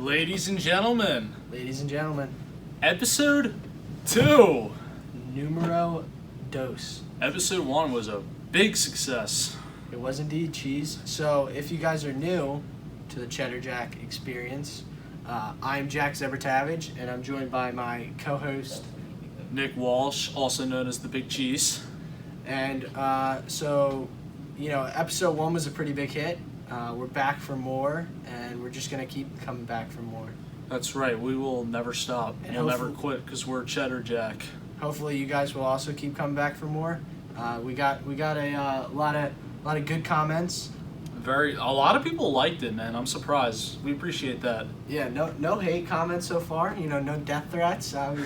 Ladies and gentlemen, episode 2. Numero dos. Episode 1 was a big success. It was indeed, Cheese. So if you guys are new to the Cheddar Jack experience, I'm Jack Zebertavage, and I'm joined by my co-host, Nick Walsh, also known as the Big Cheese. And episode 1 was a pretty big hit. We're back for more, and we're just going to keep coming back for more. That's right. We will never stop. And we'll never quit because we're Cheddar Jack. Hopefully you guys will also keep coming back for more. We got a lot of good comments. A lot of people liked it, man. I'm surprised. We appreciate that. Yeah, no hate comments so far. No death threats. I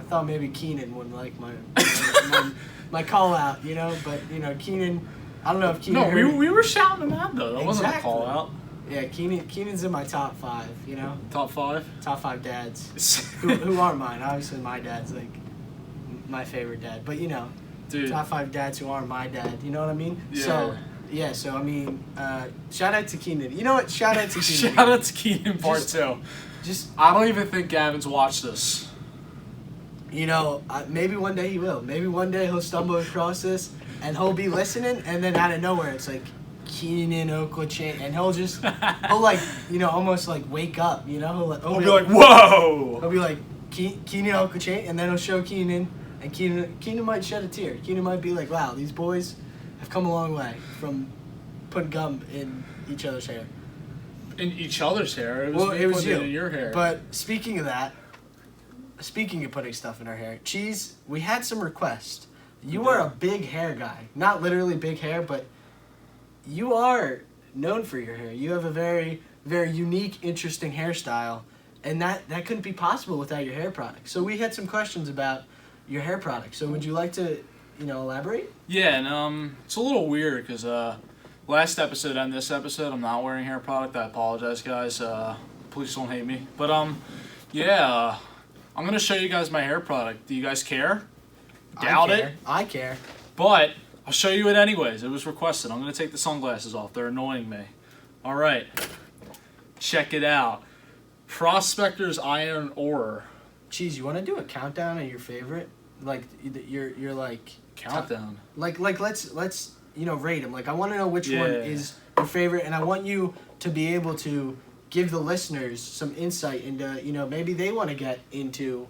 thought maybe Keenan wouldn't like my call out, but Keenan, I don't know if Keenan. No, we were shouting him out though. That wasn't a call out. Yeah, Keenan's in my top 5. Top 5. Top 5 dads who aren't mine. Obviously, my dad's like my favorite dad, but dude, top 5 dads who aren't my dad. You know what I mean? Yeah. So I mean, shout out to Keenan. You know what? Shout out to Keenan. Shout out to Keenan Part 2. I don't even think Gavin's watched this. Maybe one day he will. Maybe one day he'll stumble across this and he'll be listening, and then out of nowhere it's like Keenan Okochain, and he'll almost like wake up. He'll be like, whoa. He'll be like Keenan Okochain, and then he'll show Keenan, and Keenan might shed a tear. Keenan might be like, wow, these boys have come a long way from putting gum in each other's hair. In each other's hair? It was you. In your hair. But speaking of putting stuff in our hair, Cheese, we had some requests. You are a big hair guy. Not literally big hair, but you are known for your hair. You have a very, very unique, interesting hairstyle, and that couldn't be possible without your hair product. So we had some questions about your hair product. So would you like to, elaborate? Yeah, and it's a little weird because last episode and this episode, I'm not wearing hair product. I apologize, guys. Please don't hate me. But I'm going to show you guys my hair product. Do you guys care? Doubt it. I care. But I'll show you it anyways. It was requested. I'm going to take the sunglasses off. They're annoying me. All right. Check it out. Prospector's Iron Ore. Cheese, you want to do a countdown of your favorite? Like, you're like... Countdown? Like let's rate them. Like, I want to know which one is your favorite, and I want you to be able to give the listeners some insight into, maybe they want to get into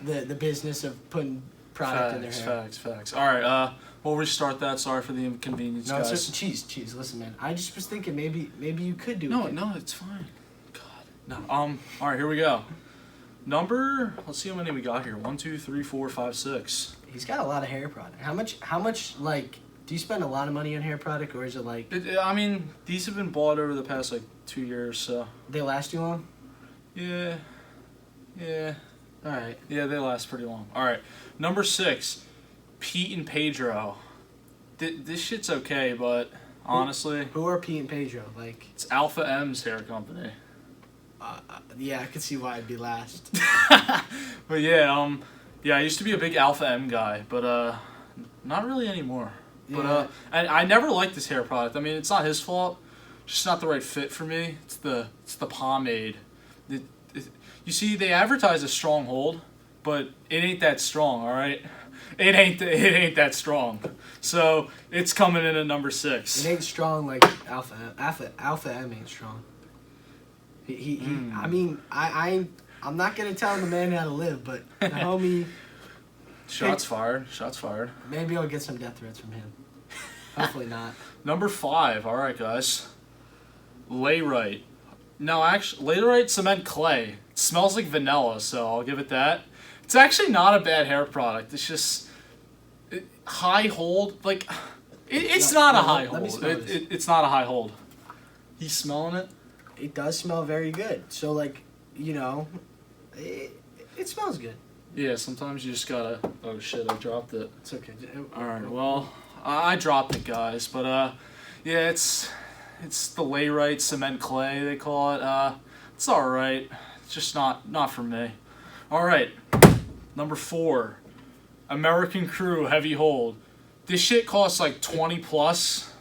the business of putting product in their hair. Facts. All right, we'll restart that. Sorry for the inconvenience, guys. No, it's just Cheese. Listen, man. I just was thinking maybe you could do it. No, it's fine. God. No. All right, here we go. Let's see how many we got here. 1, 2, 3, 4, 5, 6. He's got a lot of hair product. How much, like, do you spend a lot of money on hair product, or is it like... these have been bought over the past, 2 years, so... They last you long? Yeah. Alright. Yeah, they last pretty long. Alright, number 6, Pete and Pedro. This shit's okay, but honestly... Who are Pete and Pedro? It's Alpha M's hair company. Yeah, I could see why I'd be last. But I used to be a big Alpha M guy, but not really anymore. Yeah. But I never liked this hair product. It's not his fault. It's just not the right fit for me. It's the pomade. You see, they advertise a strong hold, but it ain't that strong. All right, it ain't that strong. So it's coming in at number 6. It ain't strong like Alpha M ain't strong. I'm not gonna tell the man how to live, but the homie. Shots fired. Maybe I'll get some death threats from him. Hopefully not. Number 5. All right, guys. Layrite. No, actually, Layrite cement clay. It smells like vanilla, so I'll give it that. It's actually not a bad hair product. It's just high hold. Like, it's not a high hold. It's not a high hold. He's smelling it. It does smell very good. So, it smells good. Yeah, sometimes you just gotta... Oh, shit, I dropped it. It's okay. Alright, well, I dropped it, guys. But, it's the Layrite cement clay, they call it. It's alright. It's just not for me. Alright, number 4. American Crew Heavy Hold. This shit costs 20 plus.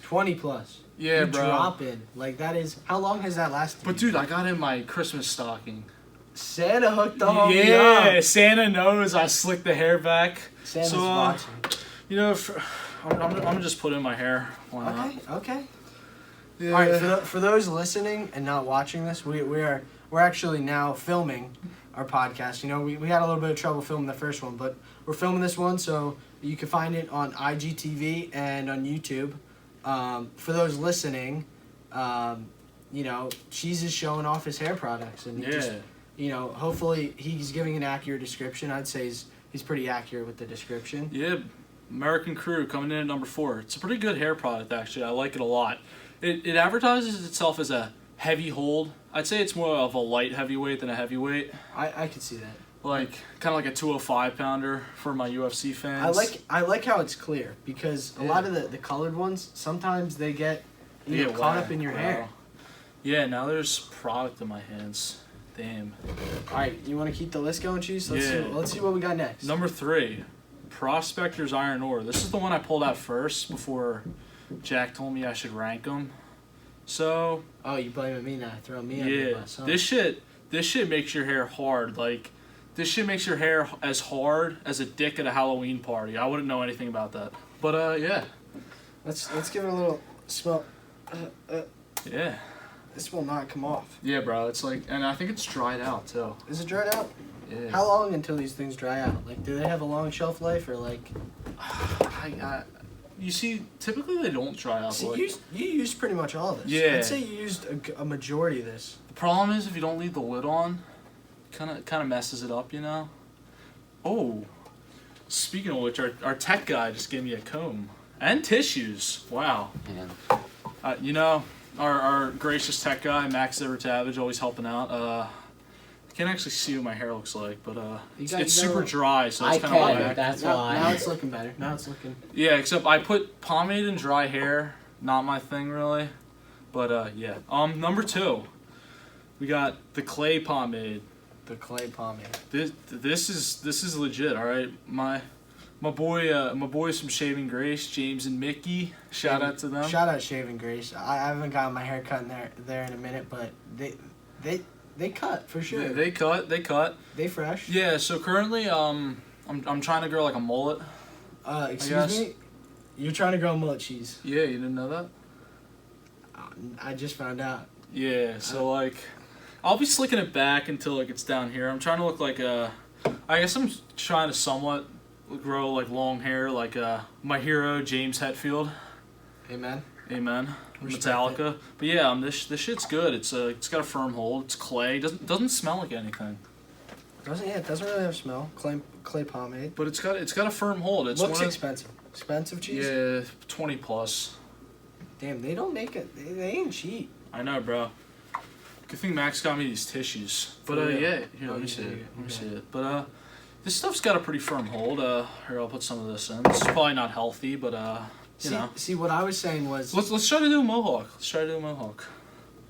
20 plus. Yeah, You're bro. dropping. Like, that is... How long has that lasted? But dude, I got in my Christmas stocking. Santa hooked the homie Yeah, up. Santa knows I slicked the hair back. Santa's So, watching. You know, I'm gonna just put in my hair. Why not? Okay. Yeah. All right, for those listening and not watching this, we're actually now filming our podcast. You know, we had a little bit of trouble filming the first one, but we're filming this one, so you can find it on IGTV and on YouTube. For those listening, you know, Cheese is showing off his hair products, and he just, you know, hopefully he's giving an accurate description. I'd say he's pretty accurate with the description. Yeah, American Crew coming in at number 4. It's a pretty good hair product, actually. I like it a lot. It advertises itself as a heavy hold. I'd say it's more of a light heavyweight than a heavyweight. I could see that. Like, kind of like a 205 pounder for my UFC fans. I like how it's clear, because a lot of the colored ones, sometimes they get caught up in your hair. Yeah, now there's product in my hands. Damn. All right, you want to keep the list going, Cheese? Let's see what we got next. Number 3, Prospector's Iron Ore. This is the one I pulled out first before Jack told me I should rank them. So. Oh, you blaming me now? Throwing me under the bus, huh? This shit makes your hair hard. Like, this shit makes your hair as hard as a dick at a Halloween party. I wouldn't know anything about that. But yeah. Let's give it a little smell. Yeah. This will not come off. Yeah, bro. It's like, and I think it's dried out too. Is it dried out? Yeah. How long until these things dry out? Like, do they have a long shelf life, or like? You see, typically they don't dry out. See, like, you used pretty much all of this. Yeah. I'd say you used a majority of this. The problem is if you don't leave the lid on, kind of messes it up, you know. Oh, speaking of which, our tech guy just gave me a comb and tissues. Wow. You know, our gracious tech guy, Max Evertavage, always helping out. I can't actually see what my hair looks like, but it's super dry, so it's kind of whack. That's why. Now it's looking better. Now it's looking. Yeah, except I put pomade in dry hair. Not my thing, really. But yeah. Number 2, we got the clay pomade. The clay pomade. This is legit. All right, my boys from Shaving Grace, James and Mickey. Shout out to them. Shout out Shaving Grace. I haven't gotten my hair cut in there in a minute, but they cut for sure. They cut. They fresh. Yeah. So currently, I'm trying to grow like a mullet. Excuse me. You're trying to grow a mullet, Cheese. Yeah, you didn't know that? I just found out. Yeah. So like, I'll be slicking it back until like it's down here. I'm trying to look like I guess I'm trying to somewhat grow like long hair like my hero James Hetfield. Amen. Metallica. But yeah, this shit's good. It's got a firm hold. It's clay. Doesn't smell like anything. It doesn't really have smell. Clay pomade. But it's got a firm hold. It looks expensive. Expensive, Cheese? Yeah, 20 plus. Damn, they don't make it. They ain't cheap. I know, bro. Good thing Max got me these tissues. But yeah, here, let me see it. Let me see it. But this stuff's got a pretty firm hold. Here, I'll put some of this in. This is probably not healthy, but you know. See, what I was saying was. Let's try to do a mohawk.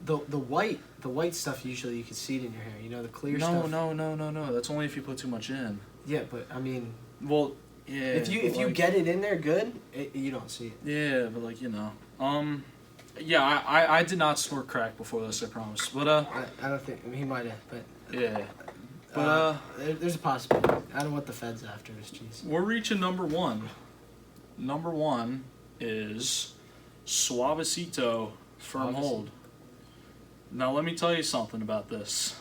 The white stuff usually you can see it in your hair. You know, the clear stuff. No. That's only if you put too much in. Yeah, but I mean. Well, yeah. If you get it in there good, you don't see it. Yeah, but like, you know. Yeah, I did not snort crack before this, I promise. But I don't think he might have, but. Yeah. But there's a possibility. I don't want the feds after us, Cheese. We're reaching number 1. Number 1 is Suavecito Firm Hold. Now let me tell you something about this.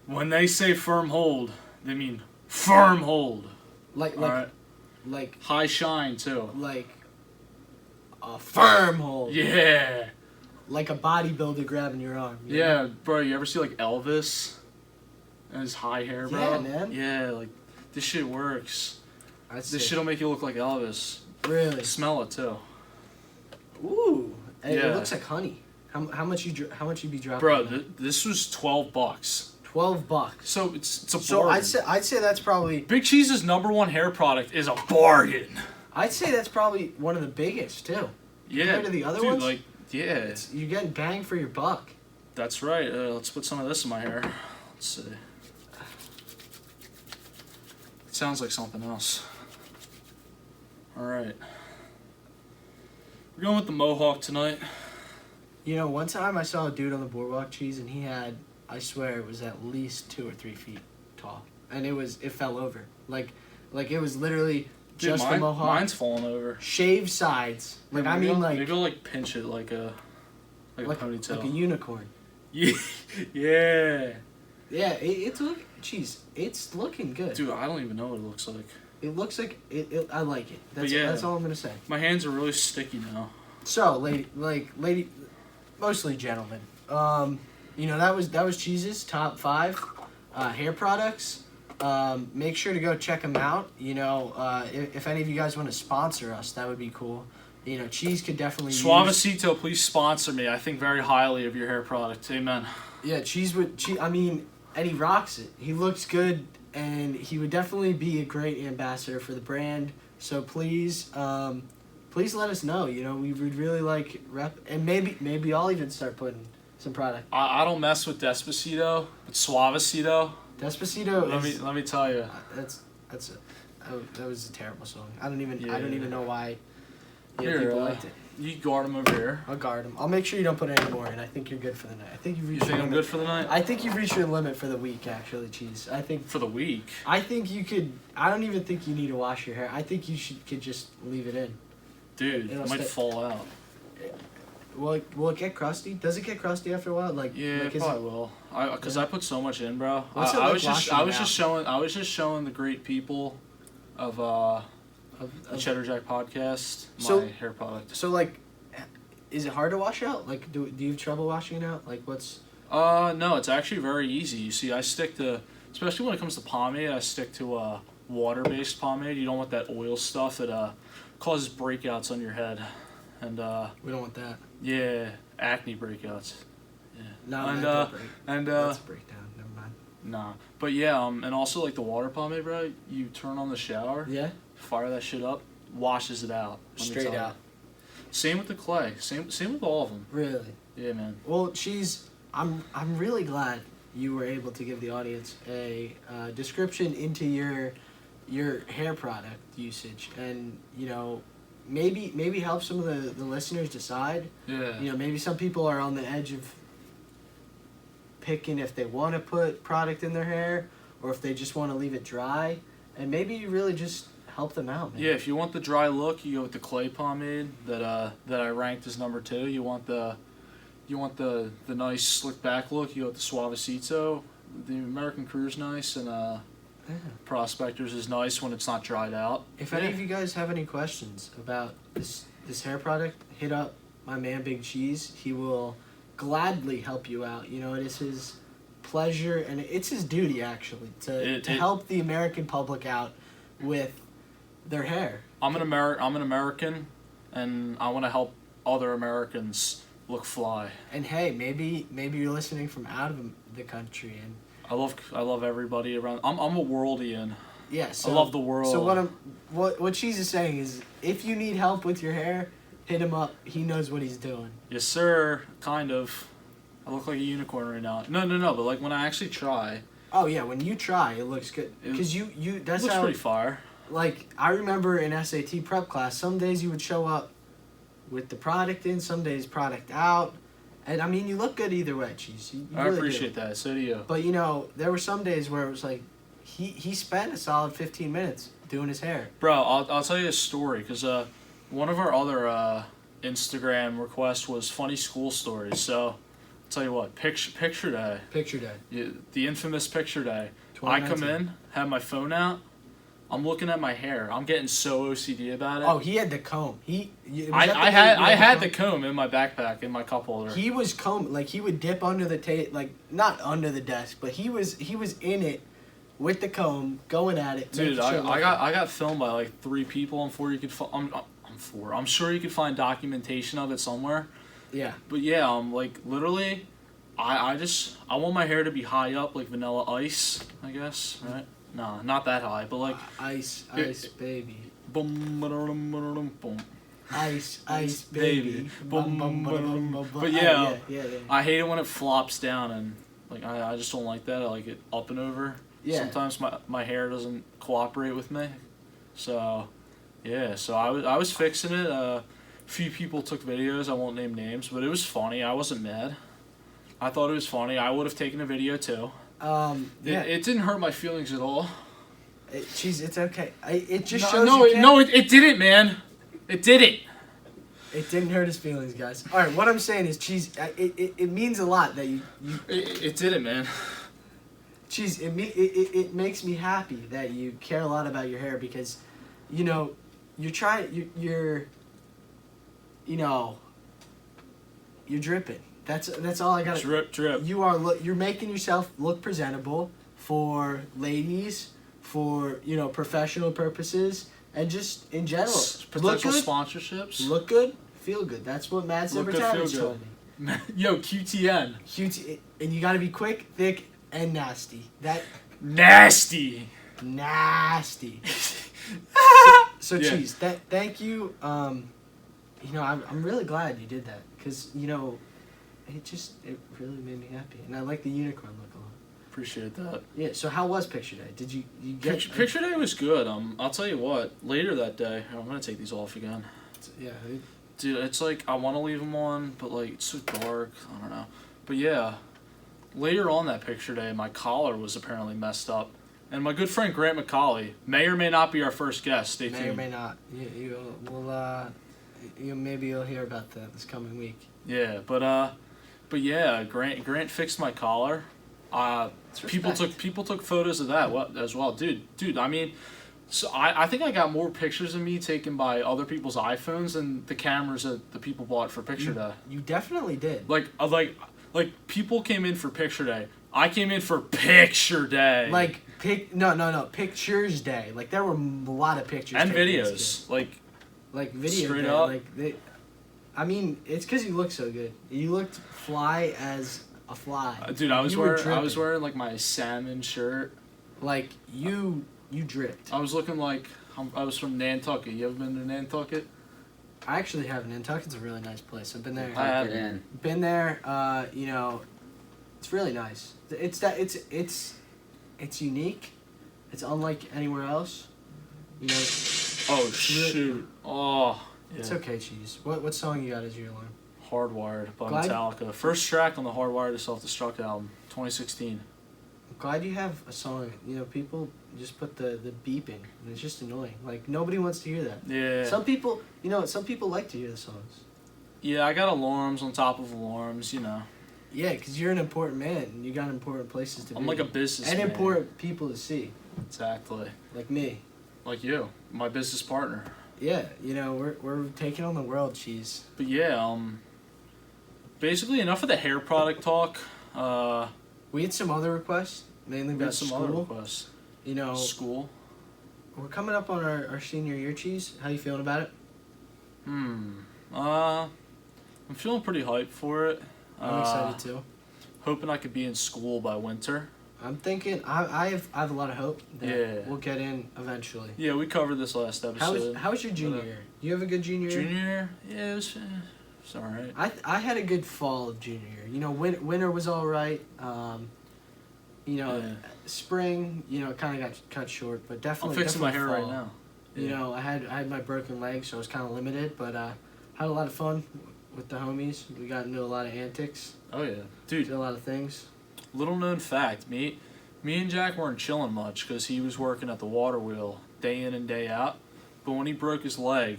When they say firm hold, they mean firm hold. Like high shine too. Like a firm hold. Yeah. Like a bodybuilder grabbing your arm. Yeah, bro. You ever see like Elvis and his high hair, bro? Yeah, man. Yeah, like this shit works. This shit'll make you look like Elvis. Really? Smell it too. Ooh. Hey, yeah. It looks like honey. How much you be dropping? Bro, this was $12. $12. So it's a bargain. So I'd say that's probably Big Cheese's number 1 hair product is a bargain. I'd say that's probably one of the biggest too. Yeah. Compared to the other dude, ones. Like, yeah. You're getting bang for your buck. That's right. Let's put some of this in my hair. Let's see. It sounds like something else. All right. We're going with the Mohawk tonight. You know, one time I saw a dude on the boardwalk, cheese, and he had, I swear, it was at least 2 or 3 feet tall, and it fell over, like it was literally just the Mohawk. Mine's falling over. Shaved sides, like I mean, like maybe I'll like pinch it like a ponytail, like a unicorn. Yeah, yeah. Yeah, it's looking good. Dude, I don't even know what it looks like. It looks like I like it. That's all I'm gonna say. My hands are really sticky now. So, lady, mostly gentlemen. You know, that was Cheese's top 5 hair products. Make sure to go check them out. You know, if any of you guys want to sponsor us, that would be cool. You know, Cheese could definitely Suavecito, please sponsor me. I think very highly of your hair product. Amen. Yeah, Cheese would. I mean, and he rocks it. He looks good, and he would definitely be a great ambassador for the brand. So please, please let us know. You know, we would really like and maybe I'll even start putting some product. I don't mess with Despacito, but Suavecito. Despacito. Let me tell you. That was a terrible song. I don't even know why. Here, people liked it. You guard him over here. I'll guard him. I'll make sure you don't put any more in. I think you're good for the night. I think you've reached. You think I'm good for the night? I think you've reached your limit for the week, actually, Cheese. I think for the week. I think you could. I don't even think you need to wash your hair. I think you could just leave it in. Dude, it might fall out. Will it get crusty? Does it get crusty after a while? It probably will. Because I put so much in, bro. I was just showing the great people of the Cheddar Jack podcast my hair product. So is it hard to wash out? Like, do you have trouble washing it out? Like, what's? No, it's actually very easy. You see, I stick to, especially when it comes to pomade, I stick to water-based pomade. You don't want that oil stuff that causes breakouts on your head, and we don't want that. Yeah, acne breakouts. Yeah. No, that's a breakdown. Never mind. Nah, but yeah, and also like the water pomade, bro. You turn on the shower. Yeah. Fire that shit up, washes it out. Straight out. Same with the clay. Same with all of them. Really? Yeah, man. Well, I'm really glad you were able to give the audience a description into your hair product usage, and you know, maybe help some of the listeners decide. Yeah. You know, maybe some people are on the edge of picking if they want to put product in their hair or if they just want to leave it dry, and maybe you really just help them out, man. Yeah, if you want the dry look, you go with the clay pomade that I ranked as number 2. You want the nice slick back look, you go with the Suavecito. The American Crew's nice, and Prospectors is nice when it's not dried out. If any of you guys have any questions about this hair product, hit up my man Big Cheese. He will gladly help you out. You know, it is his pleasure and it's his duty actually to help the American public out with their hair. I'm an American, and I want to help other Americans look fly. And hey, maybe you're listening from out of the country, and I love everybody around. I'm a worldian. Yeah, so, I love the world. So what Cheese is saying is, if you need help with your hair, hit him up. He knows what he's doing. Yes, sir. Kind of. I look like a unicorn right now. No. But like when I actually try. Oh yeah, when you try, it looks good. Because that's looks how. Pretty fire. Like I remember in SAT prep class, some days you would show up with the product in, some days product out, and I mean you look good either way, Cheese. You I really appreciate do. that. So do you. But you know, there were some days where it was like, he spent a solid 15 minutes doing his hair. Bro, I'll tell you a story, because one of our other Instagram requests was funny school stories. So I'll tell you what, picture day. Picture day. Yeah, the infamous picture day. I come in, have my phone out. I'm looking at my hair. I'm getting so OCD about it. Oh, he had the comb. I had the comb in my backpack in my cup holder. He was comb, like he would dip under the like not under the desk, but he was in it with the comb going at it. Dude, I got filmed by like 3 people. I'm sure you could find documentation of it somewhere. Yeah. But yeah, like literally, I want my hair to be high up like Vanilla Ice, I guess, right? No, not that high, but like ice, baby. Boom, boom, boom. Ice, baby. Boom, but yeah, I hate it when it flops down, and like I just don't like that. I like it up and over. Yeah. Sometimes my hair doesn't cooperate with me, so yeah. So I was fixing it. few people took videos. I won't name names, but it was funny. I wasn't mad. I thought it was funny. I would have taken a video too. Yeah. It didn't hurt my feelings at all. Jeez, it's okay. It just No, shows it didn't, man. It didn't. It didn't hurt his feelings, guys. All right, what I'm saying is, Cheese, it means a lot that you. It didn't, man. Cheese, it makes me happy that you care a lot about your hair because, you know, you're trying, you're dripping. That's all I got. Drip. You're making yourself look presentable for ladies, for professional purposes, and just in general. Potential sponsorships. Look good, feel good. That's what Matt Zimmerman told me. Yo, QTN. And you got to be quick, thick, and nasty. Nasty. So Yeah. Cheese, thank you. I'm really glad you did that because it really made me happy, and I like the unicorn look a lot. Appreciate that. Yeah. So how was picture day? Did you get Picture day was good. I'll tell you what. Later that day, I'm gonna take these off again. Yeah. Dude, it's like I want to leave them on, but like it's so dark. I don't know. But yeah, later on that picture day, my collar was apparently messed up, and my good friend Grant McCauley may or may not be our first guest. Stay tuned. May or may not. Maybe you'll hear about that this coming week. Yeah, but yeah, Grant fixed my collar. People took photos of that as well, dude. I mean, so I think I got more pictures of me taken by other people's iPhones than the cameras that the people bought for picture day. You definitely did. Like people came in for picture day. I came in for picture day. Like pictures day. Like there were a lot of pictures and taken videos. Like video straight day. up. I mean, it's because you look so good. You looked fly as a fly. Dude, I was wearing like my salmon shirt. Like you dripped. I was looking like I was from Nantucket. You ever been to Nantucket? I actually have. Nantucket's a really nice place. I've been there. I haven't. Been there. It's really nice. It's unique. It's unlike anywhere else. Oh shoot! Oh. Yeah. It's okay, Cheese. What song you got as your alarm? Hardwired by Metallica. First track on the Hardwired to Self-Destruct album, 2016. I'm glad you have a song. People just put the beeping, and it's just annoying. Like, nobody wants to hear that. Yeah. Some people like to hear the songs. Yeah, I got alarms on top of alarms, Yeah, because you're an important man, and you got important places to be. I'm like a businessman. And important people to see. Exactly. Like me. Like you, my business partner. Yeah, we're taking on the world, Cheese. But yeah, basically enough of the hair product talk. We had some other requests, mainly about school. Other requests. School. We're coming up on our senior year, Cheese. How you feeling about it? I'm feeling pretty hyped for it. I'm excited too. Hoping I could be in school by winter. I'm thinking I have a lot of hope that we'll get in eventually. Yeah, we covered this last episode. How was your junior year? You have a good junior year? Junior year? Yeah, it's all right. I had a good fall of junior year. Winter was all right. Spring, kind of got cut short, but definitely. I'm fixing my hair fall. right now. Yeah. I had my broken leg, so I was kind of limited, but had a lot of fun with the homies. We got into a lot of antics. Oh yeah, dude. Did a lot of things. Little known fact, me and Jack weren't chilling much because he was working at the water wheel day in and day out. But when he broke his leg,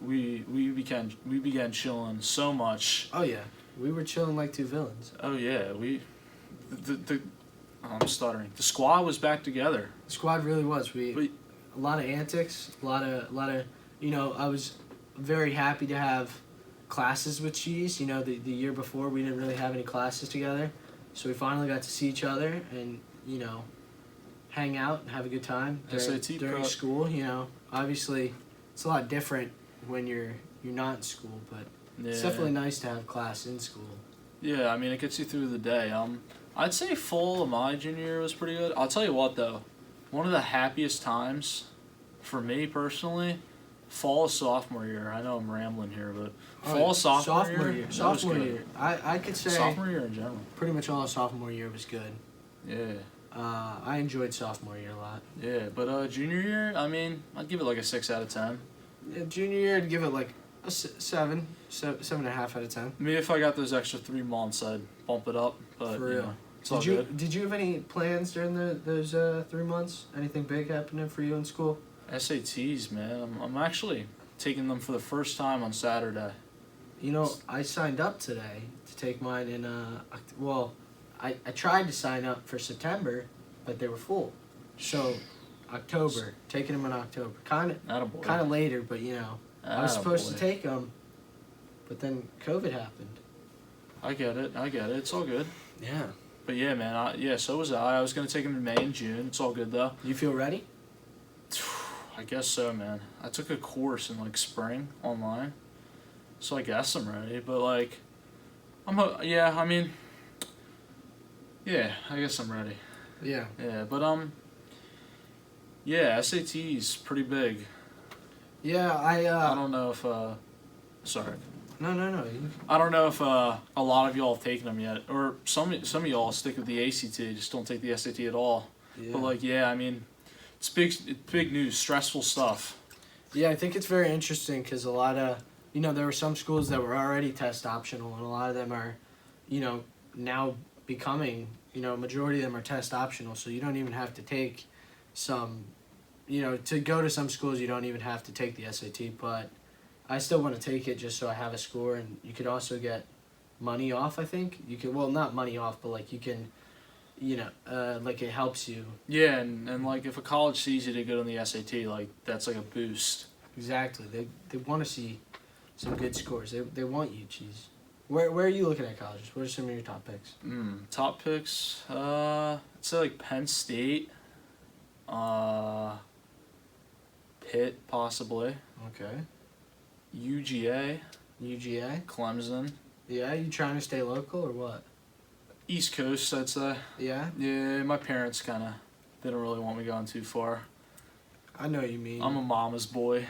we began chilling so much. Oh yeah, we were chilling like two villains. Oh yeah, I'm stuttering. The squad was back together. The squad really was. A lot of antics, a lot of. I was very happy to have classes with Cheese. The year before we didn't really have any classes together. So we finally got to see each other and, hang out and have a good time during school. Obviously it's a lot different when you're not in school, but it's definitely nice to have class in school. Yeah, I mean, it gets you through the day. I'd say fall of my junior year was pretty good. I'll tell you what, though. One of the happiest times for me personally, fall of sophomore year. I know I'm rambling here, but fall of sophomore year. Sophomore year. I could say sophomore year in general. Pretty much all of sophomore year was good. Yeah. I enjoyed sophomore year a lot. Yeah, but junior year, I mean, I'd give it like a 6 out of 10. Yeah, junior year, I'd give it like Seven and a half out of 10. I mean, if I got those extra 3 months, I'd bump it up. But For you real. know, it's all Did you good. did you have any plans during those 3 months? Anything big happening for you in school? SATs, man. I'm actually taking them for the first time on Saturday. You know, I signed up today to take mine in I tried to sign up for September, but they were full. So October, taking them in October. Kind Attaboy. of later, but you know, I was supposed to Attaboy. take them, but then COVID happened. I get it. It's all good. Yeah. But yeah, man. So was I. I was gonna take them in May and June. It's all good though. You feel ready? I guess so, man. I took a course in like spring online, so I guess I'm ready. But like, yeah. I mean, yeah. I guess I'm ready. Yeah. Yeah, but yeah. SAT's pretty big. Yeah, I don't know if sorry. No. I don't know if a lot of y'all have taken them yet, or some of y'all stick with the ACT, just don't take the SAT at all. Yeah. But like, yeah, I mean, it's big news, stressful stuff. Yeah, I think it's very interesting because a lot of, there were some schools that were already test optional, and a lot of them are, now becoming, majority of them are test optional, so you don't even have to take some, to go to some schools you don't even have to take the SAT, but I still want to take it just so I have a score, and you could also get money off, I think. You could, well, not money off, but like you can, like it helps you. Yeah, and like if a college sees you to good on the SAT, like that's like a boost. Exactly. They want to see some good scores. They want you, Cheese. Where are you looking at colleges? What are some of your top picks? Top picks, I'd say like Penn State, Pitt possibly, Okay. UGA, UGA? Clemson, Yeah, you trying to stay local or what? East Coast, I'd say. Yeah? Yeah, my parents kind of didn't really want me going too far. I know what you mean. I'm a mama's boy.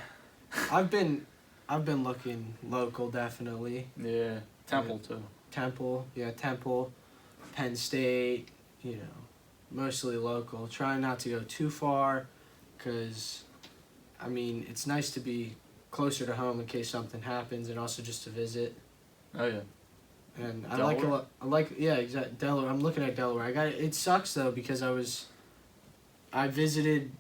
I've been looking local, definitely. Yeah, Temple too. Temple, Penn State, mostly local. Trying not to go too far, because, I mean, it's nice to be closer to home in case something happens, and also just to visit. Oh yeah. And Delaware? exactly, Delaware. I'm looking at Delaware. It sucks though because I visited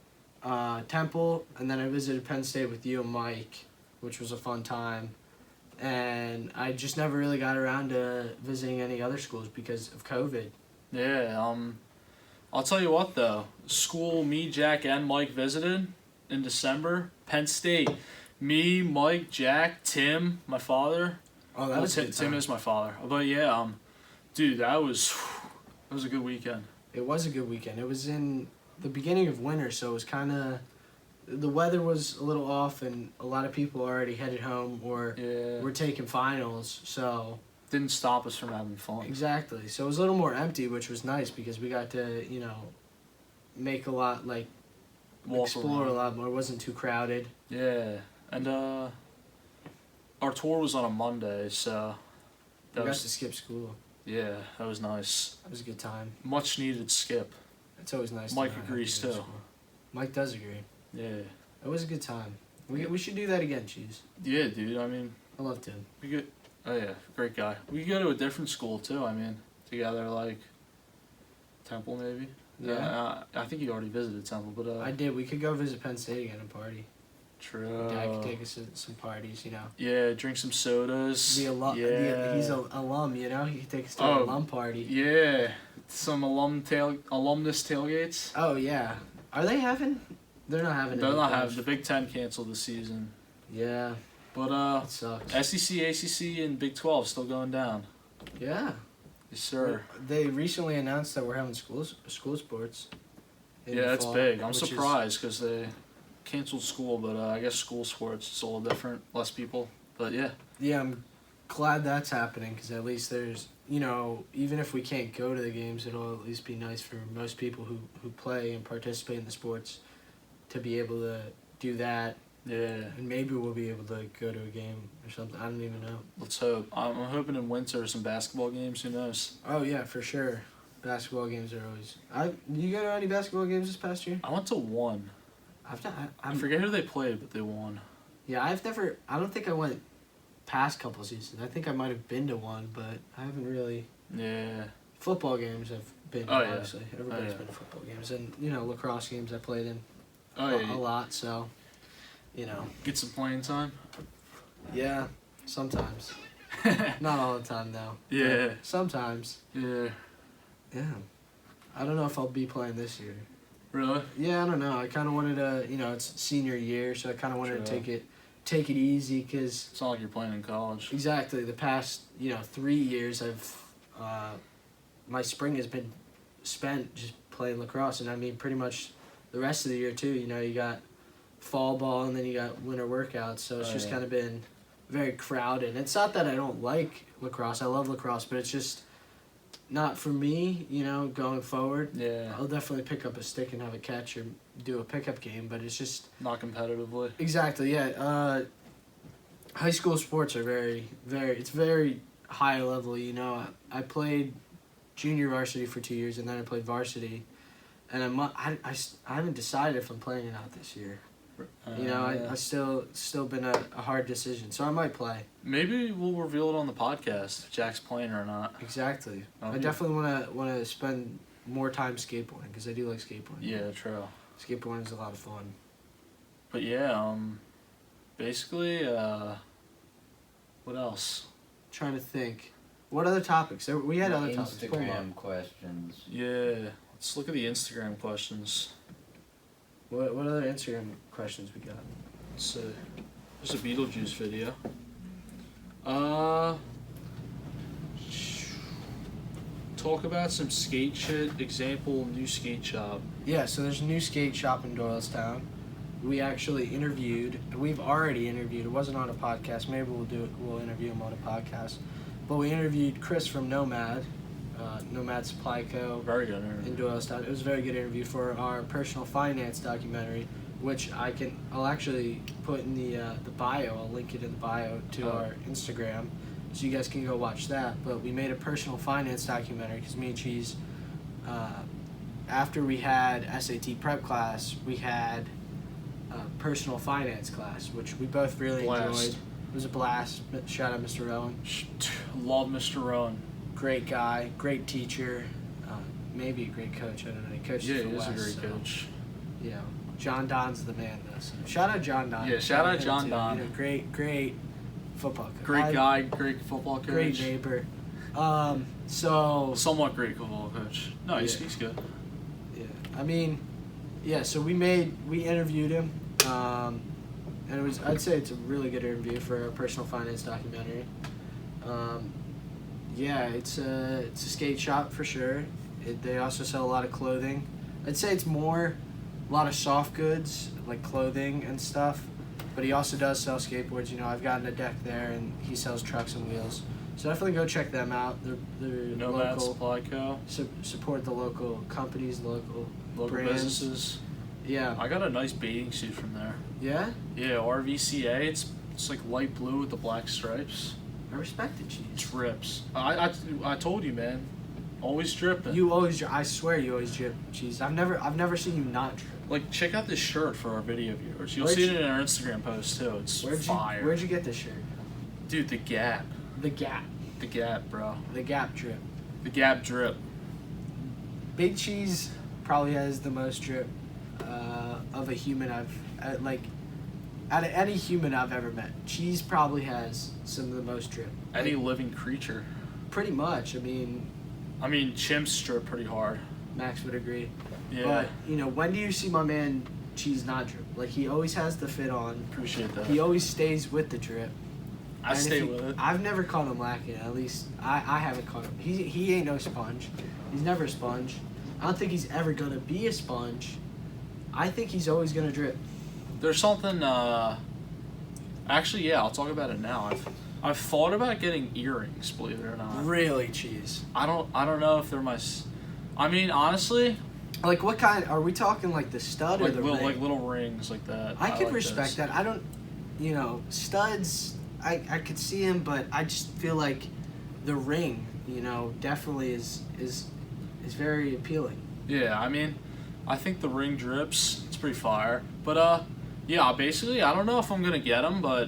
Temple, and then I visited Penn State with you and Mike, which was a fun time. And I just never really got around to visiting any other schools because of COVID. Yeah. I'll tell you what though. School me, Jack, and Mike visited in December. Penn State. Me, Mike, Jack, Tim, my father. Oh, that was a good time. Tim is my father. But yeah, dude, that was a good weekend. It was a good weekend. It was in the beginning of winter, so it was kind of, the weather was a little off, and a lot of people already headed home or were taking finals. So didn't stop us from having fun. exactly. So it was a little more empty, which was nice because we got to make a lot, like explore a lot more. It wasn't too crowded. Yeah, and our tour was on a Monday, so We got to skip school. yeah, that was nice. It was a good time. Much needed skip. It's always nice. Mike to not agrees, have to go to too. school. Mike does agree. Yeah. It was a good time. We should do that again, Cheese. Yeah, dude. I mean, I loved him. we could. Oh yeah, great guy. We could go to a different school too. I mean, together like Temple maybe. Yeah. I think you already visited Temple, but I did. We could go visit Penn State again and party. True. Dad could take us to some parties, Yeah, drink some sodas. Yeah. He's an alum, He could take us to an alum party. Yeah, some alumnus tailgates. Oh yeah. Are they having? They're not having. They're any not playoffs. having. The Big Ten canceled this season. Yeah. But It sucks. SEC, ACC, and Big 12 still going down. Yeah. Yes, sir. They recently announced that we're having school sports. in Yeah, the that's fall, big. I'm which is- surprised because they canceled school, but I guess school sports it's a little different, less people. But yeah, Yeah, I'm glad that's happening because at least there's, even if we can't go to the games, it'll at least be nice for most people who play and participate in the sports to be able to do that. yeah. And maybe we'll be able to go to a game or something. I don't even know. Let's hope. I'm hoping in winter some basketball games. Who knows? Oh, yeah, for sure. Basketball games are always... You go to any basketball games this past year? I went to one. I've not... I forget who they played, but they won. Yeah, I've never... I don't think I went past couple seasons. I think I might have been to one, but I haven't really. Yeah. Football games I've been to, Oh, yeah. obviously. Everybody's yeah. been to football games. And, lacrosse games I played in Oh, yeah. a lot, so, Get some playing time. Yeah, sometimes. Not all the time, though. Yeah. But sometimes. Yeah. Yeah. I don't know if I'll be playing this year. Really? Yeah, I don't know. I kind of wanted to, it's senior year, so I kind of wanted True. to take it easy because It's not like you're playing in college. exactly the past 3 years my spring has been spent just playing lacrosse, and I mean pretty much the rest of the year too. You got fall ball and then you got winter workouts, so it's just kind of been very crowded. And it's not that I don't like lacrosse. I love lacrosse, but it's just not for me, going forward. Yeah. I'll definitely pick up a stick and have a catch or do a pickup game, but it's just Not competitively. exactly, yeah. High school sports are very, very, it's very high level, I played junior varsity for 2 years and then I played varsity, and I haven't decided if I'm playing or not this year. I still been a hard decision, so I might play. Maybe we'll reveal it on the podcast if Jack's playing or not. Exactly. Okay. I definitely want to spend more time skateboarding because I do like skateboarding. Yeah, true. Skateboarding is a lot of fun. But yeah, basically, what else? Trying to think, what other topics? We had other topics. Pull 'em up. Instagram questions. Yeah, let's look at the Instagram questions. What other Instagram questions we got? Let's see. There's a Beetlejuice video. Talk about some skate shit. Example, new skate shop. Yeah, so there's a new skate shop in Doylestown. We actually interviewed. We've already interviewed. It wasn't on a podcast. Maybe we'll interview him on a podcast. But we interviewed Chris from Nomad, Nomad Supply Co. Very good interview. in Doylestown. It was a very good interview for our personal finance documentary, which I'll actually put in the bio. I'll link it in the bio to our Instagram, so you guys can go watch that. But we made a personal finance documentary because me and Cheese, after we had SAT prep class, we had personal finance class, which we both really enjoyed. It was a blast. Shout out Mr. Rowan. Love Mr. Rowan. Great guy, great teacher, maybe a great coach. I don't know. He coaches Yeah, for he is a West, great coach. John Don's the man, though. So shout out John Don. Yeah, shout out him John too. Don. Great football coach. Great guy, great football coach. Great neighbor. So Somewhat great football coach. No, he's good. yeah, I mean, yeah. So we interviewed him, and I'd say it's a really good interview for a personal finance documentary. Yeah, it's a skate shop for sure. They also sell a lot of clothing. I'd say it's more a lot of soft goods like clothing and stuff, but he also does sell skateboards. I've gotten a deck there, and he sells trucks and wheels. So definitely go check them out. They're Nomad local. Supply Co. Support the local companies, local brands. Businesses. Yeah. I got a nice bathing suit from there. Yeah? Yeah, RVCA. It's like light blue with the black stripes. I respect it, Cheese. Drips. I told you, man. Always dripping. You always drip. I swear you always drip, Cheese. I've never seen you not drip. Like, check out this shirt for our video viewers. You'll Where'd see you- it in our Instagram post too. It's fire. Where'd you get this shirt? Dude, the Gap. The Gap. The Gap, bro. The Gap drip. The Gap drip. Big Cheese probably has the most drip of a human out of any human I've ever met. Cheese probably has some of the most drip. Any living creature. Pretty much. I mean, Chimps drip pretty hard. Max would agree. Yeah. But, when do you see my man Cheese not drip? Like, he always has the fit on. Appreciate that. He always stays with the drip. I And stay if with it. I've never caught him lacking. At least I haven't caught him. He ain't no sponge. He's never a sponge. I don't think he's ever gonna be a sponge. I think he's always gonna drip. There's something. Actually, yeah, I'll talk about it now. I've thought about getting earrings. Believe it or not. Really, Cheese. I don't know if they're my. Honestly, Like, what kind? Are we talking like the stud or like the little, ring? like little rings like that. I could like respect those. that. I don't. Studs. I could see him, but I just feel like the ring, definitely is very appealing. Yeah, I think the ring drips. It's pretty fire. But yeah, basically, I don't know if I'm gonna get them, but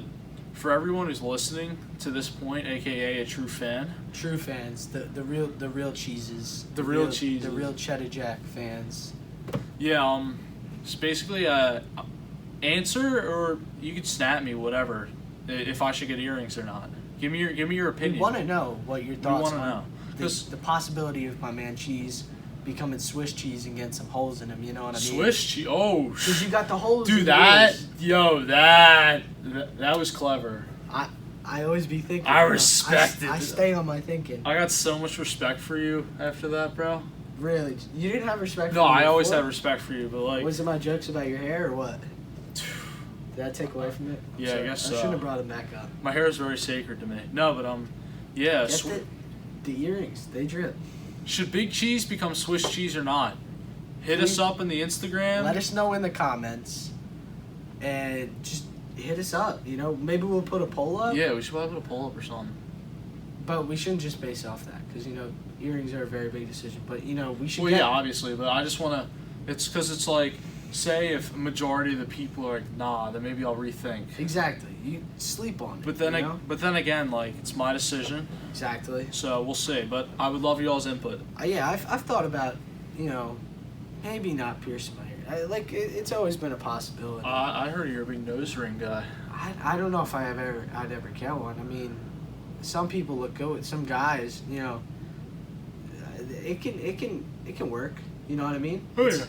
for everyone who's listening to this point, aka a true fan. True fans, the real cheeses. The real cheeses. The real Cheddar Jack fans. Yeah, just basically answer, or you could snap me, whatever, if I should get earrings or not. Give me your opinion. We want to know what your thoughts wanna on know. the possibility of my man Cheese becoming Swiss cheese and getting some holes in him. You know what I mean? Swiss cheese. Oh, Because you got the holes. dude, in that yours. that was clever. I always be thinking. I respect it. I stay on my thinking. I got so much respect for you after that, bro. Really, you didn't have respect. No, for me I always before? had respect for you, but like, Was it my jokes about your hair or what? Did I take away from it? I'm Yeah, I sorry. guess I so. shouldn't have brought it back up. my hair is very sacred to me. No, but yeah. Get the earrings. They drip. Should Big Cheese become Swiss cheese or not? Hit Please. us up in the Instagram. Let us know in the comments, and just hit us up. You know, maybe we'll put a poll up. Yeah, we should probably put a poll up or something. But we shouldn't just base off that, because earrings are a very big decision. But we should. Well, get, yeah, obviously, but I just want to. It's because it's like, say if a majority of the people are like, nah, then maybe I'll rethink. Exactly. You sleep on it. But then, you know? but then again, like it's my decision, Exactly. so we'll see. But I would love y'all's input. Yeah, I've thought about, maybe not piercing my hair. It's always been a possibility. I heard you're a big nose ring guy. I don't know if I'd ever get one. I mean, some people look good. Some guys, it can work. You know what I mean? Oh, yeah.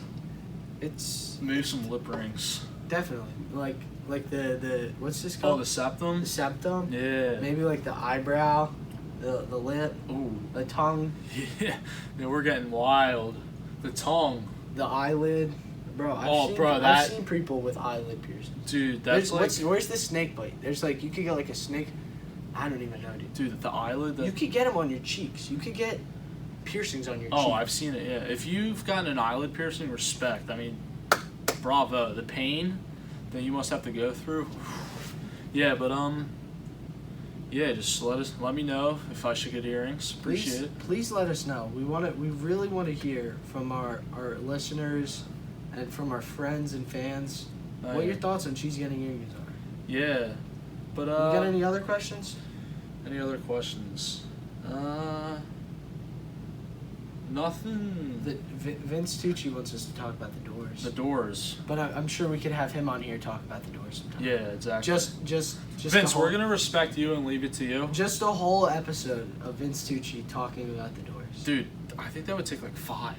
It's Maybe some lip rings. definitely like the what's this Oh, called? the septum. The septum. Yeah. Maybe like the eyebrow, the lip, Ooh. the tongue, Yeah. Yeah, we're getting wild. The tongue, the eyelid. Bro, I've seen people with eyelid piercings. dude. That's Where's the snake bite? There's you could get like a snake. I don't even know, dude. dude. The eyelid. You could get them on your cheeks. You could get piercings on your cheeks. Oh, I've seen it. Yeah. If you've gotten an eyelid piercing, respect. I mean, bravo. The pain that you must have to go through. Yeah, but yeah. Just let me know if I should get earrings. Appreciate it. Please let us know. We really want to hear from our listeners and from our friends and fans what your thoughts on cheese getting earrings are. Yeah, but You got any other questions? Any other questions? Nothing. Vince Tucci wants us to talk about the Doors. The Doors. But I'm sure we could have him on here talk about the Doors sometime. Yeah, exactly. Just Vince, we're gonna respect you and leave it to you. Just a whole episode of Vince Tucci talking about the Doors. Dude, I think that would take like 5.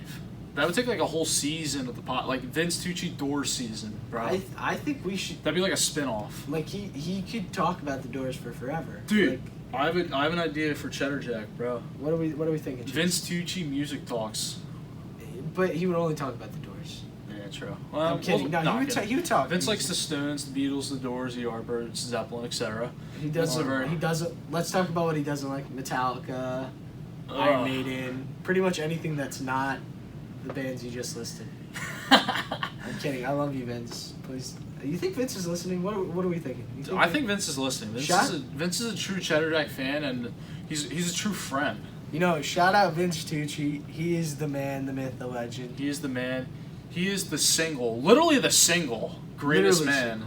That would take like a whole season of the like Vince Tucci Doors season, bro. I think we should. That'd be like a spin-off. Like he could talk about the Doors for forever. Dude, Like, I have an idea for Cheddar Jack, bro. what are we thinking? Chase? Vince Tucci music talks. But he would only talk about the Doors. Yeah, true. I'm kidding. No, he would talk. Vince likes the Stones, the Beatles, the Doors, the Yardbirds, Zeppelin, etc. He doesn't. Whatever. He doesn't. Let's talk about what he doesn't like: Metallica, Iron Maiden, pretty much anything that's not the bands you just listed. I'm kidding. I love you, Vince. Please. You think Vince is listening? What are we thinking? I think Vince is listening. Vince is a true Cheddar Jack fan, and he's a true friend. Shout out Vince Tucci. He is the man, the myth, the legend. He is the man. He is literally the single greatest Literally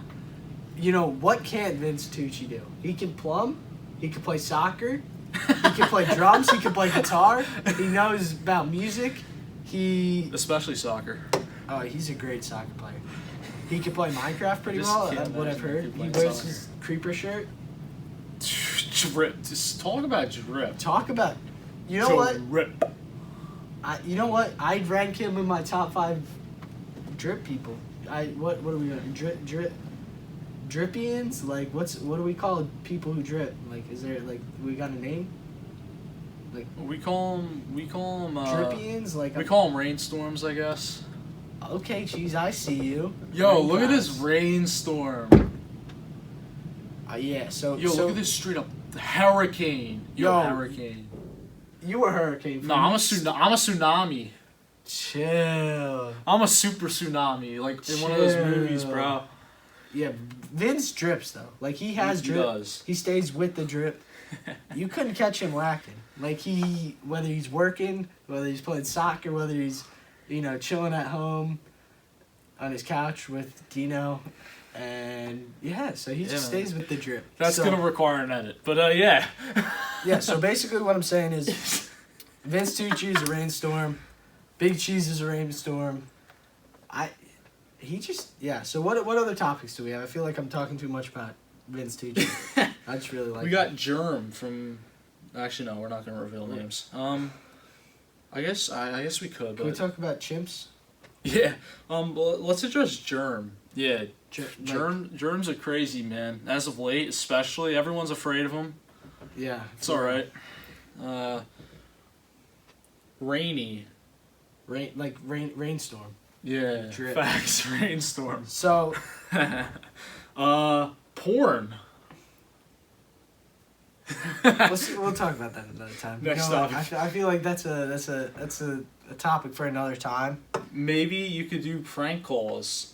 man. What can't Vince Tucci do? He can plumb. He can play soccer. He can play drums. He can play guitar. He knows about music. Especially soccer. Oh, he's a great soccer player. He can play Minecraft pretty Just well, can't what I've imagine heard. him He playing wears soccer. his creeper shirt. Drip. Just talk about drip. Talk about, you know what? Drip. I'd rank him in my top 5 drip people. What are we doing? Drippians? Like what do we call people who drip? Like is there we got a name? Like We call them. Drippians? Like We call them rainstorms, I guess. okay, cheese, I see you. Yo, Very look at nice. this rainstorm. Yeah, so Look at this straight up hurricane. Yo. Hurricane. You were hurricane. No, I'm a tsunami. Chill. I'm a super tsunami, like in one of those movies, bro. Yeah, Vince drips though. Like he has He drip. does. He stays with the drip. You couldn't catch him lacking. Like whether he's working, whether he's playing soccer, whether he's, chilling at home on his couch with Dino, And yeah, so he just man. stays with the drip. That's So- going to require an edit. But yeah. Yeah, so basically what I'm saying is Vince Tucci is a rainstorm. Big Cheese is a rainstorm. So what other topics do we have? I feel like I'm talking too much about Vince Tucci. I just really like We got Germ from... Actually, no, we're not going to reveal names. I guess we could, Can we but... talk about chimps? Yeah. Well, let's address Germ. Yeah. Germ. Germ's a crazy man. As of late, especially, everyone's afraid of him. Yeah. It's all right. Rainy. Rainstorm. Yeah. Drip. Facts. Rainstorm. So Porn. we'll talk about that another time. Next You know what? topic. I feel like that's a topic for another time. Maybe you could do prank calls.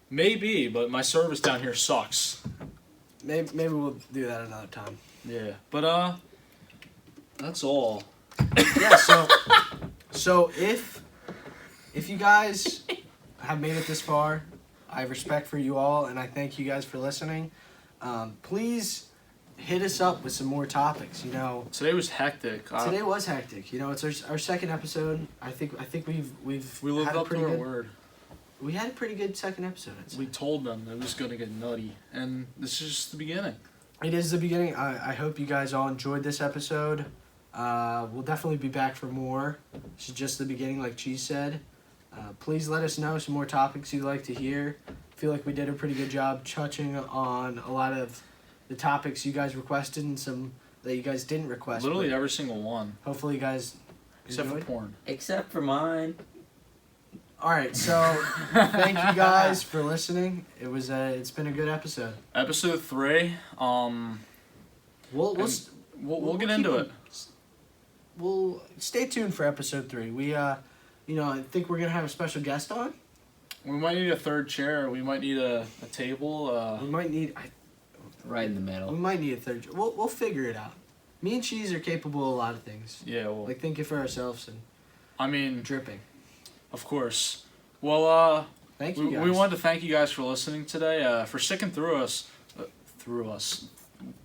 Maybe, but my service down here sucks. Maybe we'll do that another time. Yeah. But that's all. Yeah. So if you guys have made it this far, I have respect for you all, and I thank you guys for listening. Please hit us up with some more topics. You know, Today was hectic. today was hectic. You know, it's our second episode. I think we've We lived had a up to pretty our good. word. We had a pretty good second episode. I'd say. We told them it was gonna get nutty, and this is just the beginning. It is the beginning. I hope you guys all enjoyed this episode. We'll definitely be back for more. This is just the beginning, like Cheese said. Please let us know some more topics you'd like to hear. I feel like we did a pretty good job touching on a lot of the topics you guys requested and some that you guys didn't request. Literally but every single one, hopefully you guys except for enjoyed. porn. Except for mine. All right, so thank you guys for listening. It's been a good episode. Episode 3. We'll We'll get into it. We'll stay tuned for episode 3. We I think we're gonna have a special guest on. We might need a third chair. We might need a table. We might need Right in the we middle. might need a third. We'll figure it out. Me and Cheese are capable of a lot of things, Yeah. Well, like thinking for ourselves and I mean, dripping. of course. Well, Thank you guys. we wanted to thank you guys for listening today. For sticking through us,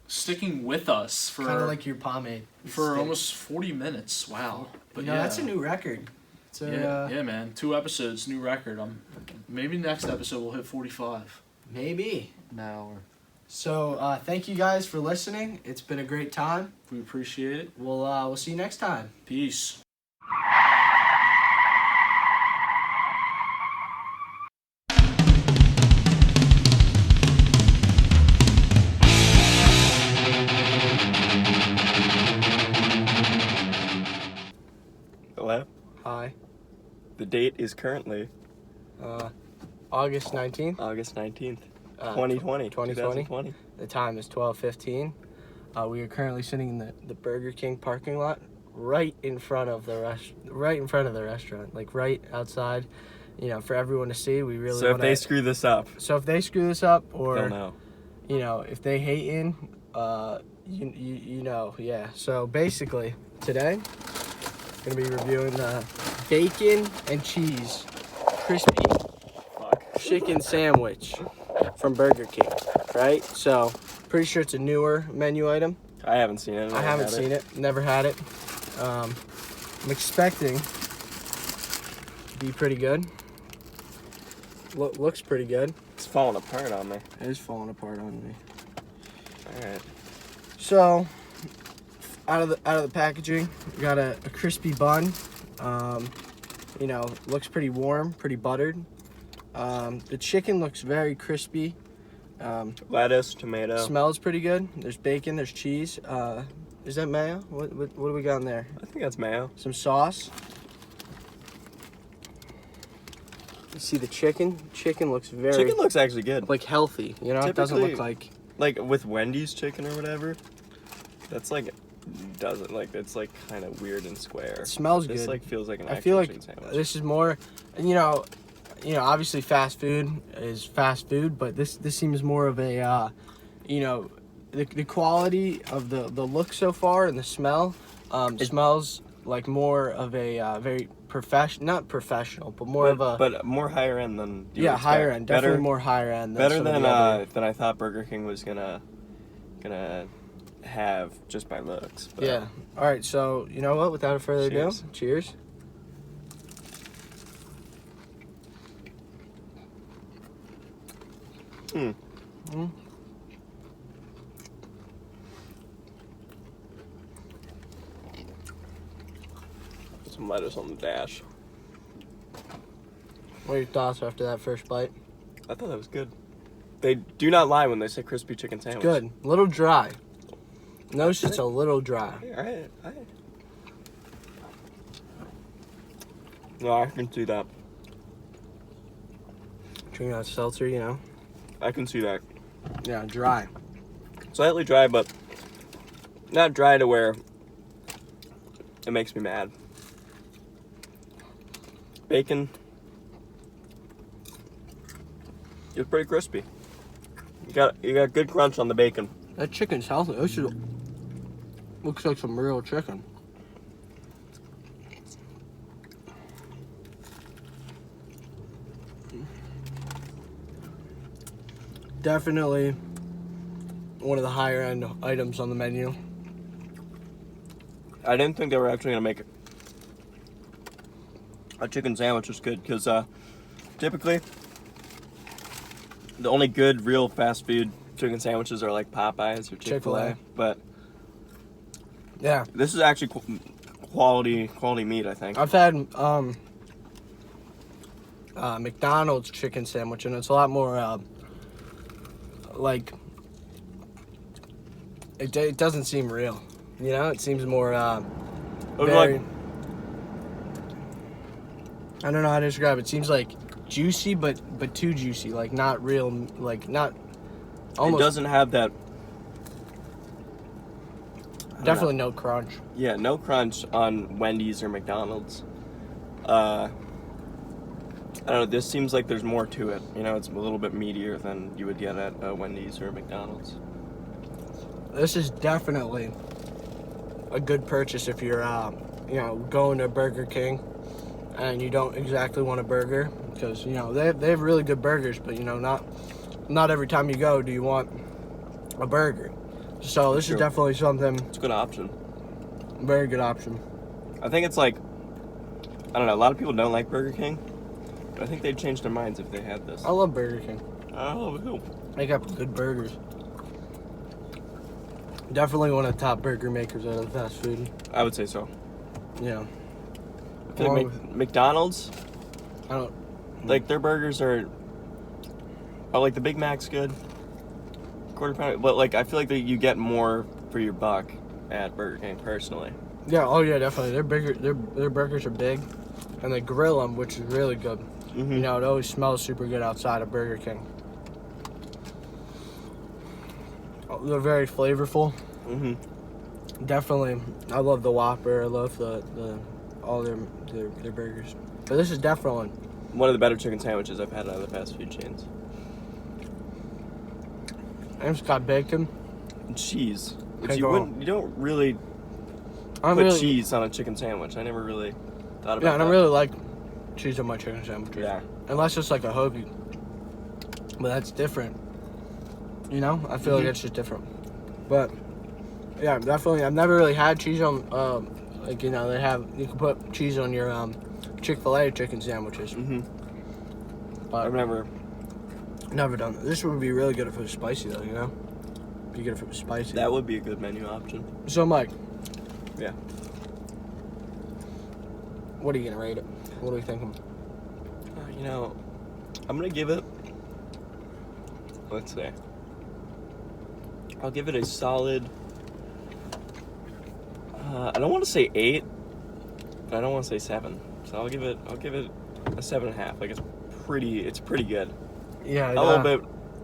sticking with us for Kind of like your pomade. for Stick. almost 40 minutes. Wow. But You know, that's a new record. So Yeah, man. 2 episodes, new record. Maybe next episode we'll hit 45. maybe. Now So thank you guys for listening. It's been a great time. we appreciate it. We'll see you next time. Peace. Hello? Hi. The date is currently August 19th. August 19th, 2020. 2020. The time is 12:15. We are currently sitting in the Burger King parking lot, right in front of the restaurant, like right outside. You know, for everyone to see. We really. So if wanna, they screw this up, So if they screw this up, or they'll know. you know, if they hating, you know, yeah. So basically, today, gonna be reviewing the bacon and cheese crispy Fuck. chicken sandwich from Burger King, right? So, pretty sure it's a newer menu item. I haven't seen it. I haven't seen it, never had it. I'm expecting to be pretty good. Looks pretty good. It's falling apart on me. It is falling apart on me. Alright. So, out of the packaging, we got a crispy bun. You know, looks pretty warm, pretty buttered. The chicken looks very crispy. Lettuce, tomato. Smells pretty good. There's bacon, there's cheese. Is that mayo? What do we got in there? I think that's mayo. Some sauce. You see the chicken? Chicken looks very Chicken looks actually good. like healthy. You know, it doesn't look Typically- like Like with Wendy's chicken or whatever, that's like, doesn't like, it's like kind of weird and square. it smells This good. like feels like an I actual feel like chicken sandwich. this is more, you know, obviously fast food is fast food, but this seems more of a, you know, the quality of the look so far and the smell, smells like more of a very not professional, but more of a but more higher end than you would higher expect. end, definitely Better- more higher end. Better some of than the other- than I thought Burger King was gonna have just by looks. But Yeah. All right. So you know what? Without further Cheers. ado, cheers. Mm. Mm. Some lettuce on the dash. What are your thoughts after that first bite? I thought that was good. They do not lie when they say crispy chicken sandwich. Good. A little dry. No, it's just a little dry. Alright. No, I can see that. Drinking that seltzer, you know. I can see that. Yeah, dry. Slightly dry, but not dry to where it makes me mad. Bacon. It's pretty crispy. You got good crunch on the bacon. That chicken's healthy. This is, looks like some real chicken. Definitely one of the higher end items on the menu. I didn't think they were actually gonna make a chicken sandwich was good because typically the only good real fast food chicken sandwiches are like Popeyes or Chick-fil-A. But Yeah, this is actually quality meat, I think. I've had McDonald's chicken sandwich, and it's a lot more like it doesn't seem real. You know, it seems more It was very. like I don't know how to describe it. It seems like juicy, but too juicy. Like not real. Like not. Almost it doesn't have that. I don't definitely know. no crunch. Yeah, no crunch on Wendy's or McDonald's. I don't know. This seems like there's more to it. You know, it's a little bit meatier than you would get at Wendy's or McDonald's. This is definitely a good purchase if you're going to Burger King and you don't exactly want a burger, because they have really good burgers, but not every time you go do you want a burger. So this True. is definitely something, It's a good option. very good option. I think it's like, I don't know. A lot of people don't like Burger King, but I think they'd change their minds if they had this. I love Burger King. Oh, cool. They got good burgers. Definitely one of the top burger makers out of fast food. I would say so. Yeah. I feel like McDonald's, I don't. like their burgers are like the Big Mac's good, quarter pounder, but like I feel like you get more for your buck at Burger King personally. Yeah. Oh yeah, definitely. They're bigger. Their burgers are big, and they grill them, which is really good. Mm-hmm. It always smells super good outside of Burger King. Oh, they're very flavorful. Mm-hmm. Definitely, I love the Whopper. I love all their burgers. But this is definitely One of the better chicken sandwiches I've had out of the fast food chains. and it's got bacon. And cheese, which Can't you go wouldn't, you don't really I put really, cheese on a chicken sandwich. I never really thought about yeah, and that. I really like cheese on my chicken sandwiches. Yeah. Unless it's like a hoagie, but that's different. I feel like it's just different. But yeah, definitely. I've never really had cheese on. You can put cheese on your Chick-fil-A chicken sandwiches. Mm-hmm. But I've never. never done it. This would be really good if it was spicy, though. Be good if it was spicy. That would be a good menu option. So, Mike, Yeah. what are you gonna rate it? What are we thinking? I'm gonna give it. Let's say. I'll give it a solid. I don't want to say 8, but I don't want to say 7. So I'll give it a 7.5. Like it's pretty good. Yeah, A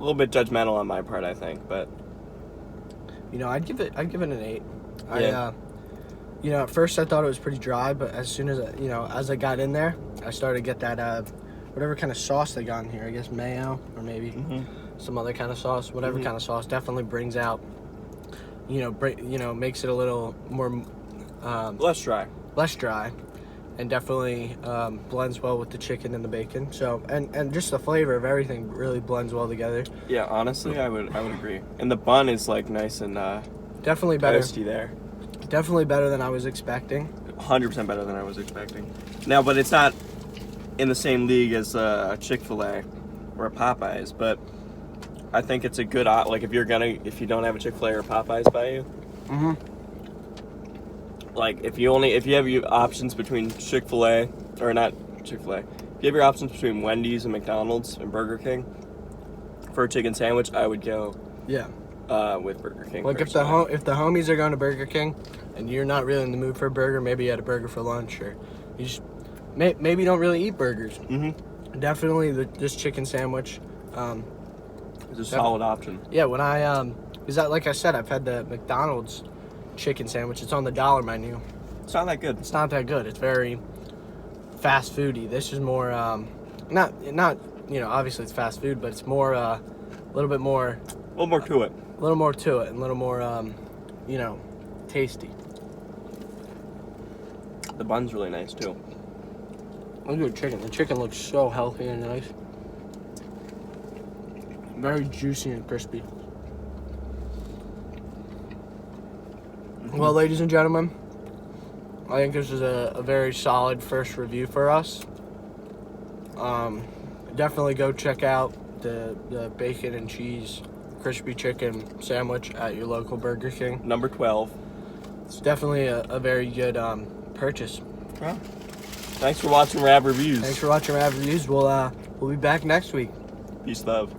little bit judgmental on my part, I think, but I'd give it an 8. Yeah. At first I thought it was pretty dry, but as soon as as I got in there, I started to get that whatever kind of sauce they got in here. I guess mayo or maybe some other kind of sauce. Whatever kind of sauce definitely brings out, makes it a little more less dry. less dry, and definitely blends well with the chicken and the bacon. So and just the flavor of everything really blends well together. Yeah, honestly, I would agree. And the bun is like nice and Definitely better. toasty there. Definitely better than I was expecting. 100% better than I was expecting. Now, but it's not in the same league as a Chick-fil-A or a Popeyes, but I think it's a good like if you don't have a Chick-fil-A or Popeyes by you, like if you have your options between Chick-fil-A or not Chick-fil-A, if you have your options between Wendy's and McDonald's and Burger King for a chicken sandwich, I would go Yeah. with Burger King. Like if the homies are going to Burger King and you're not really in the mood for a burger, maybe you had a burger for lunch, or you just maybe you don't really eat burgers. Definitely this chicken sandwich. It's a solid option. Yeah, when is that like I said, I've had the McDonald's chicken sandwich. It's on the dollar menu. It's not that good. It's not that good. It's very fast foody. This is more not obviously it's fast food, but it's more a little bit more. A little more to it. A little more to it, and a little more tasty. The bun's really nice too. Look at the chicken. The chicken looks so healthy and nice. Very juicy and crispy. Well, ladies and gentlemen, I think this is a very solid first review for us. Definitely go check out the bacon and cheese crispy chicken sandwich at your local Burger King. Number 12. It's definitely a very good purchase. Well, thanks for watching Rab Reviews. Thanks for watching Rab Reviews. We'll be back next week. Peace, love.